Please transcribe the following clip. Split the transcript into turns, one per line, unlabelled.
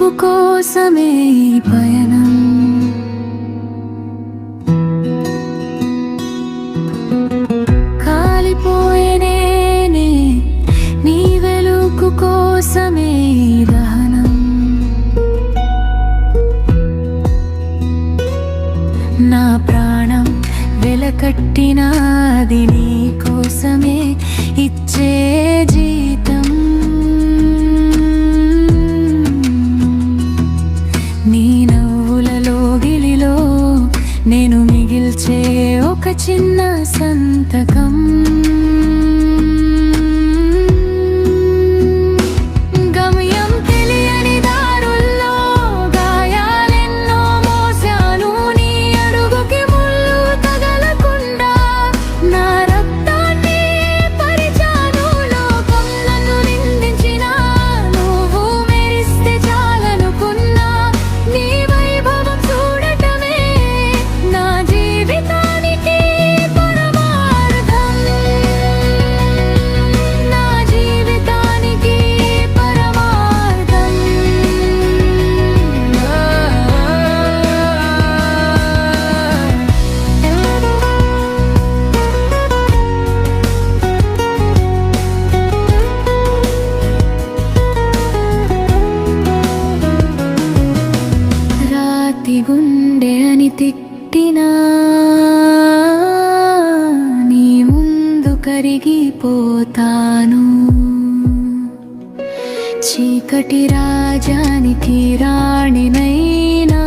గెలుపు కోసమే ఈ పయనం. కాలిపోయేనే నీ వెలుగు కోసమే ఈ దహనం. నా ప్రాణం వెలకట్టినది నీ కోసమే ఇచ్చే జీతం. నీ నవ్వులలో గిలిలో నేను మిగిల్చే ఒక చిన్న సంతకం. గమ్యం తెలియని దారుల్లో గాయాలెన్నో మోసాను. నీ అడుగుకి ముళ్ళు తగలకుండా నా రక్తాన్ని పరిచాను. లోకం నన్ను నిందించినా నువ్వు మెరిస్తే చాలనుకున్నా. నీ వైభవం చూడటమే నా జీవితానికి పరమార్థం. నా జీవితానికి పరమార్థం. రాతి గుండె అని తిట్టినా నీ ముందు కరిగిపోతాను. చీకటి రాజానికి రాణినైనా